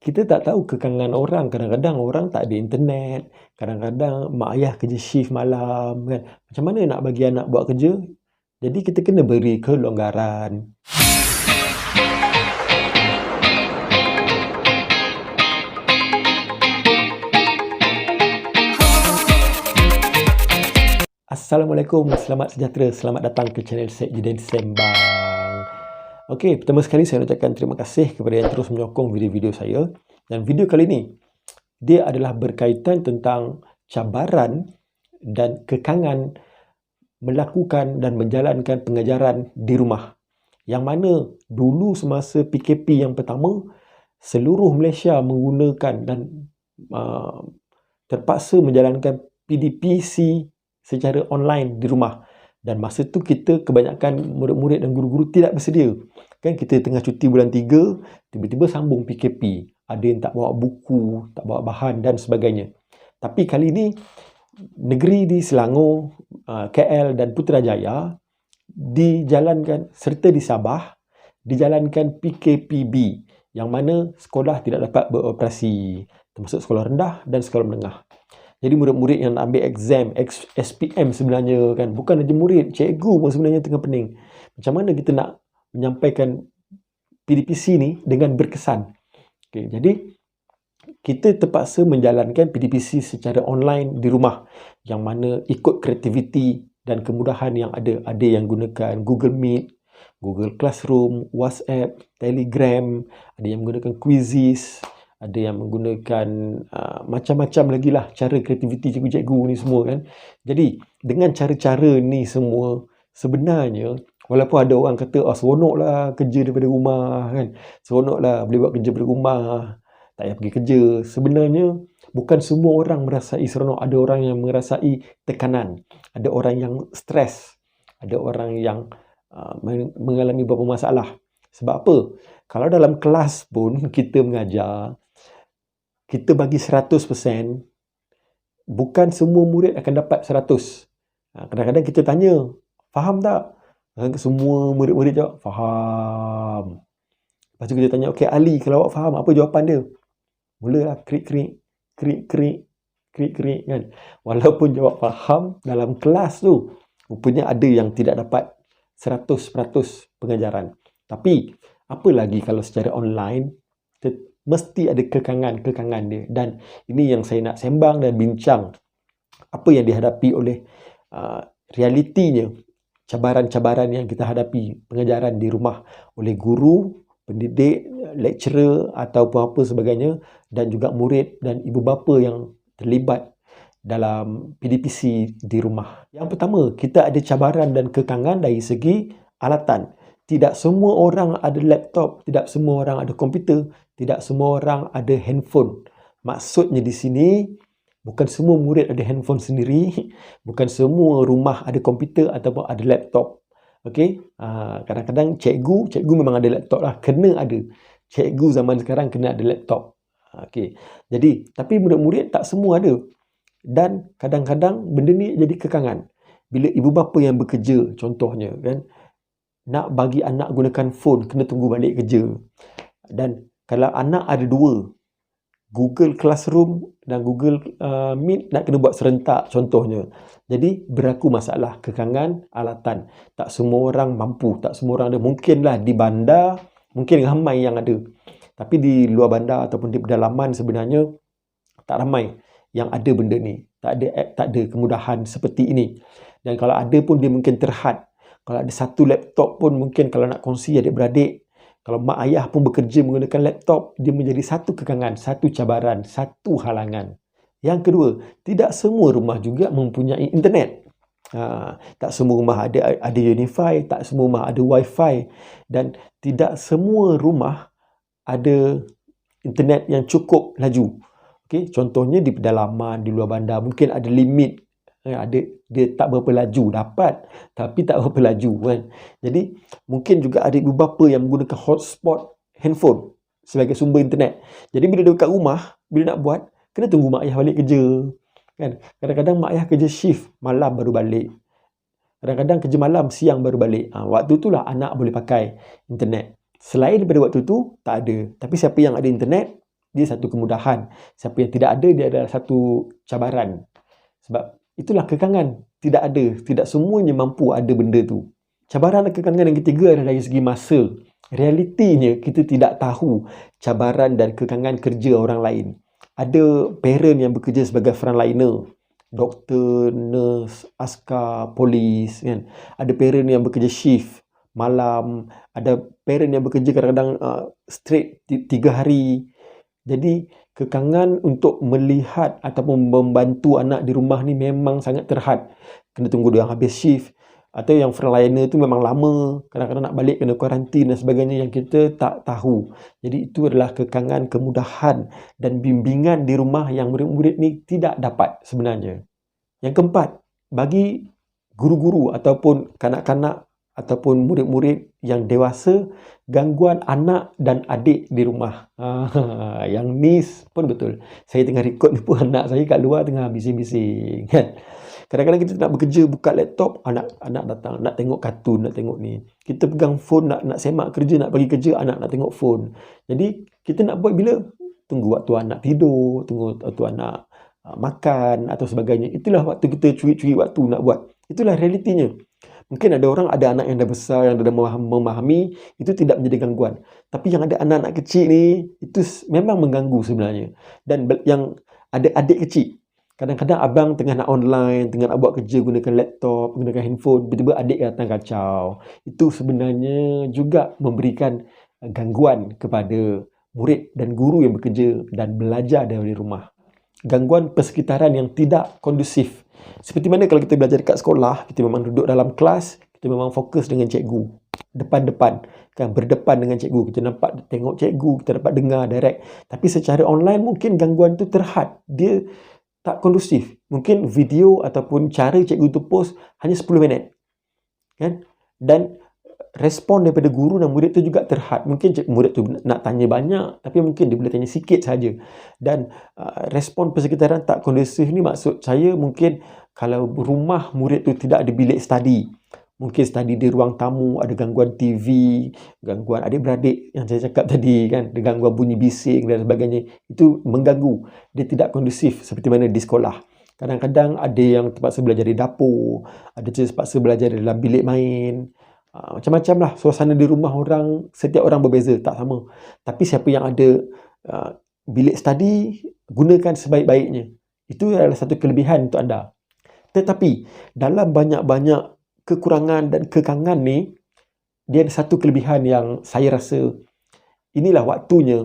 Kita tak tahu kekangan orang. Kadang-kadang orang tak ada internet, kadang-kadang mak ayah kerja shift malam kan. Macam mana nak bagi anak buat kerja? Jadi kita kena beri kelonggaran. Assalamualaikum, selamat sejahtera, selamat datang ke channel Syed Jidin Sembang. Okey, pertama sekali saya ucapkan terima kasih kepada yang terus menyokong video-video saya. Dan video kali ini, dia adalah berkaitan tentang cabaran dan kekangan melakukan dan menjalankan pengajaran di rumah. Yang mana dulu semasa PKP yang pertama, seluruh Malaysia menggunakan dan terpaksa menjalankan PDPC secara online di rumah. Dan masa tu kita kebanyakan murid-murid dan guru-guru tidak bersedia. Kan kita tengah cuti bulan 3, tiba-tiba sambung PKP. Ada yang tak bawa buku, tak bawa bahan dan sebagainya. Tapi kali ini, negeri di Selangor, KL dan Putrajaya dijalankan, serta di Sabah, dijalankan PKPB. Yang mana sekolah tidak dapat beroperasi. Termasuk sekolah rendah dan sekolah menengah. Jadi murid-murid yang nak ambil exam, SPM sebenarnya kan, bukan aja murid, cikgu pun sebenarnya tengah pening. Macam mana kita nak menyampaikan PDPC ni dengan berkesan? Okay, jadi kita terpaksa menjalankan PDPC secara online di rumah, yang mana ikut kreativiti dan kemudahan yang ada. Ada yang gunakan Google Meet, Google Classroom, WhatsApp, Telegram, ada yang menggunakan Quizzes, ada yang menggunakan macam-macam lagi lah cara kreativiti cikgu-cikgu ni semua kan. Jadi dengan cara-cara ni semua, sebenarnya walaupun ada orang kata seronok lah kerja daripada rumah kan, seronok lah boleh buat kerja daripada rumah, tak payah pergi kerja. Sebenarnya bukan semua orang merasai seronok. Ada orang yang merasai tekanan, ada orang yang stres, ada orang yang mengalami beberapa masalah. Sebab apa? Kalau dalam kelas pun kita mengajar, kita bagi 100%, bukan semua murid akan dapat 100. Kadang-kadang kita tanya, faham tak? Semua murid-murid jawab, faham. Lepas tu kita tanya, okey Ali, kalau awak faham, apa jawapan dia? Mulalah krik-krik, krik-krik, krik-krik kan. Walaupun jawab faham, dalam kelas tu, rupanya ada yang tidak dapat 100% pengajaran. Tapi, apa lagi kalau secara online, mesti ada kekangan-kekangan dia. Dan ini yang saya nak sembang dan bincang. Apa yang dihadapi oleh realitinya, cabaran-cabaran yang kita hadapi pengajaran di rumah oleh guru, pendidik, lecturer ataupun apa sebagainya, dan juga murid dan ibu bapa yang terlibat dalam PDPC di rumah. Yang pertama, kita ada cabaran dan kekangan dari segi alatan. Tidak semua orang ada laptop, tidak semua orang ada komputer, tidak semua orang ada handphone. Maksudnya di sini, bukan semua murid ada handphone sendiri, bukan semua rumah ada komputer ataupun ada laptop. Okey, kadang-kadang cikgu memang ada laptop lah, kena ada. Cikgu zaman sekarang kena ada laptop. Okey, jadi tapi murid-murid tak semua ada. Dan kadang-kadang benda ni jadi kekangan. Bila ibu bapa yang bekerja, contohnya kan, nak bagi anak gunakan phone, kena tunggu balik kerja. Dan kalau anak ada dua, Google Classroom dan Google Meet nak kena buat serentak contohnya. Jadi berlaku masalah kekangan alatan. Tak semua orang mampu, tak semua orang ada. Mungkinlah di bandar, mungkin ramai yang ada. Tapi di luar bandar ataupun di pedalaman sebenarnya tak ramai yang ada benda ni. Tak ada kemudahan seperti ini. Dan kalau ada pun dia mungkin terhad. Kalau ada satu laptop pun mungkin kalau nak kongsi adik-beradik, kalau mak ayah pun bekerja menggunakan laptop, dia menjadi satu kekangan, satu cabaran, satu halangan. Yang kedua, tidak semua rumah juga mempunyai internet. Tak semua rumah ada Unify, tak semua rumah ada Wi-Fi, dan tidak semua rumah ada internet yang cukup laju. Okay, contohnya di pedalaman, di luar bandar, mungkin ada limit. Dia tak berapa laju, dapat tapi tak berapa laju kan. Jadi mungkin juga ada ibu bapa yang menggunakan hotspot handphone sebagai sumber internet. Jadi bila dia kat rumah, bila nak buat, kena tunggu mak ayah balik kerja kan. Kadang-kadang mak ayah kerja shift malam baru balik, kadang-kadang kerja malam siang baru balik. Waktu itulah anak boleh pakai internet. Selain daripada waktu tu tak ada. Tapi siapa yang ada internet, dia satu kemudahan. Siapa yang tidak ada, dia adalah satu cabaran. Sebab itulah kekangan. Tidak ada. Tidak semuanya mampu ada benda tu. Cabaran dan kekangan yang ketiga adalah dari segi masa. Realitinya, kita tidak tahu cabaran dan kekangan kerja orang lain. Ada parent yang bekerja sebagai frontliner. Doktor, nurse, askar, polis, kan. Ada parent yang bekerja shift malam. Ada parent yang bekerja kadang-kadang straight 3 hari. Jadi kekangan untuk melihat ataupun membantu anak di rumah ni memang sangat terhad. Kena tunggu dia habis shift. Atau yang frontliner tu memang lama. Kadang-kadang nak balik kena kuarantin dan sebagainya yang kita tak tahu. Jadi itu adalah kekangan, kemudahan dan bimbingan di rumah yang murid-murid ni tidak dapat sebenarnya. Yang keempat, bagi guru-guru ataupun kanak-kanak ataupun murid-murid yang dewasa, gangguan anak dan adik di rumah. Yang ni pun betul. Saya tengah rekod ni pun anak saya kat luar tengah bising-bising, kan. Kadang-kadang kita nak bekerja, buka laptop, anak datang, nak tengok kartun, nak tengok ni. Kita pegang phone, nak semak kerja, nak bagi kerja, anak nak tengok phone. Jadi, kita nak buat bila? Tunggu waktu anak tidur, tunggu waktu anak makan atau sebagainya. Itulah waktu kita curi-curi waktu nak buat. Itulah realitinya. Mungkin ada orang ada anak yang dah besar, yang dah memahami, itu tidak menjadi gangguan. Tapi yang ada anak-anak kecil ni, itu memang mengganggu sebenarnya. Dan yang ada adik kecil, kadang-kadang abang tengah nak online, tengah nak buat kerja gunakan laptop, gunakan handphone, tiba-tiba adik datang kacau. Itu sebenarnya juga memberikan gangguan kepada murid dan guru yang bekerja dan belajar dari rumah. Gangguan persekitaran yang tidak kondusif. Seperti mana kalau kita belajar dekat sekolah, kita memang duduk dalam kelas, kita memang fokus dengan cikgu. Depan-depan, kan, berdepan dengan cikgu. Kita nampak tengok cikgu, kita dapat dengar direct. Tapi secara online mungkin gangguan tu terhad. Dia tak kondusif. Mungkin video ataupun cara cikgu tu post hanya 10 minit. Kan? Dan respon daripada guru dan murid tu juga terhad. Mungkin murid tu nak tanya banyak, tapi mungkin dia boleh tanya sikit saja. Dan respon persekitaran tak kondusif ni maksud saya mungkin kalau rumah murid tu tidak ada bilik study. Mungkin study di ruang tamu, ada gangguan TV, gangguan adik-beradik yang saya cakap tadi, kan, ada gangguan bunyi bising dan sebagainya. Itu mengganggu. Dia tidak kondusif seperti mana di sekolah. Kadang-kadang ada yang terpaksa belajar di dapur, ada yang terpaksa belajar dalam bilik main. Macam-macam lah suasana di rumah orang, setiap orang berbeza, tak sama. Tapi siapa yang ada bilik study, gunakan sebaik-baiknya. Itu adalah satu kelebihan untuk anda. Tetapi dalam banyak-banyak kekurangan dan kekangan ni, dia ada satu kelebihan yang saya rasa inilah waktunya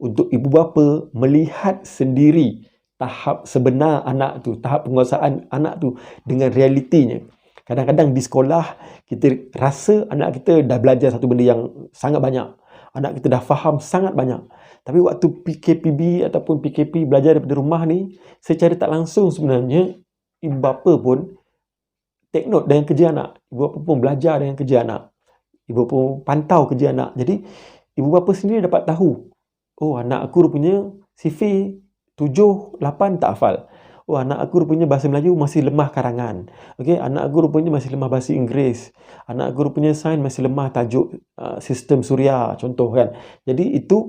untuk ibu bapa melihat sendiri tahap sebenar anak tu, tahap penguasaan anak tu dengan realitinya. Kadang-kadang di sekolah, kita rasa anak kita dah belajar satu benda yang sangat banyak. Anak kita dah faham sangat banyak. Tapi waktu PKPB ataupun PKP belajar daripada rumah ni, secara tak langsung sebenarnya, ibu bapa pun take note dengan kerja anak. Ibu bapa pun belajar dengan kerja anak. Ibu bapa pun pantau kerja anak. Jadi, ibu bapa sendiri dapat tahu, oh, anak aku rupanya sifir 7, 8 tak hafal. Oh, anak aku rupanya bahasa Melayu masih lemah karangan. Okey, anak aku rupanya masih lemah bahasa Inggeris. Anak aku rupanya sains masih lemah tajuk sistem suria, contoh, kan. Jadi itu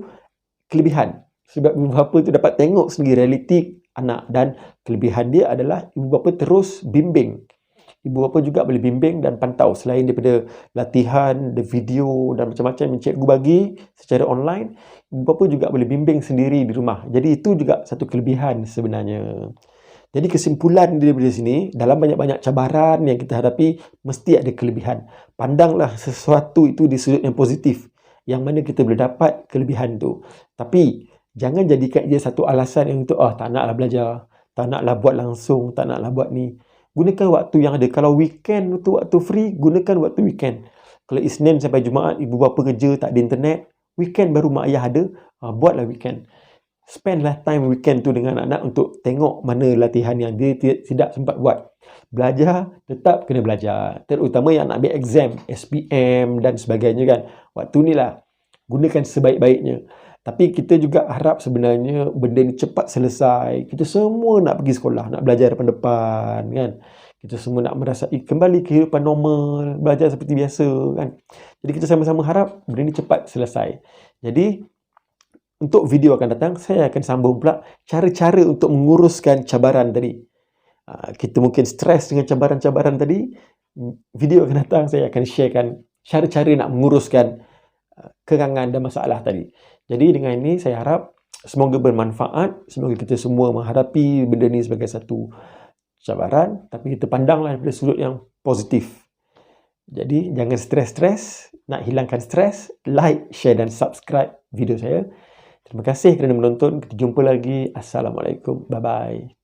kelebihan. Sebab ibu bapa tu dapat tengok sendiri realiti anak, dan kelebihan dia adalah ibu bapa terus bimbing. Ibu bapa juga boleh bimbing dan pantau selain daripada latihan, video dan macam-macam yang cikgu bagi secara online. Ibu bapa juga boleh bimbing sendiri di rumah. Jadi itu juga satu kelebihan sebenarnya. Jadi kesimpulan daripada sini, dalam banyak-banyak cabaran yang kita hadapi, mesti ada kelebihan. Pandanglah sesuatu itu di sudut yang positif, yang mana kita boleh dapat kelebihan tu. Tapi jangan jadikan ia satu alasan yang untuk tak naklah belajar, tak naklah buat langsung, tak naklah buat ni. Gunakan waktu yang ada. Kalau weekend tu waktu free, gunakan waktu weekend. Kalau Isnin sampai Jumaat ibu bapa kerja, tak ada internet, weekend baru mak ayah ada, buatlah weekend. Spendlah time weekend tu dengan anak untuk tengok mana latihan yang dia tidak sempat buat. Belajar, tetap kena belajar. Terutama yang nak ambil exam, SPM dan sebagainya, kan. Waktu ni lah, gunakan sebaik-baiknya. Tapi kita juga harap sebenarnya benda ni cepat selesai. Kita semua nak pergi sekolah, nak belajar depan-depan, kan. Kita semua nak merasai kembali kehidupan normal, belajar seperti biasa, kan. Jadi kita sama-sama harap benda ni cepat selesai. Jadi untuk video akan datang, saya akan sambung pula cara-cara untuk menguruskan cabaran tadi. Kita mungkin stres dengan cabaran-cabaran tadi. Video akan datang, saya akan sharekan cara-cara nak menguruskan kekangan dan masalah tadi. Jadi dengan ini saya harap semoga bermanfaat. Semoga kita semua menghadapi benda ni sebagai satu cabaran, tapi kita pandanglah dari sudut yang positif. Jadi jangan stres-stres. Nak hilangkan stres, like, share dan subscribe video saya. Terima kasih kerana menonton. Kita jumpa lagi. Assalamualaikum. Bye-bye.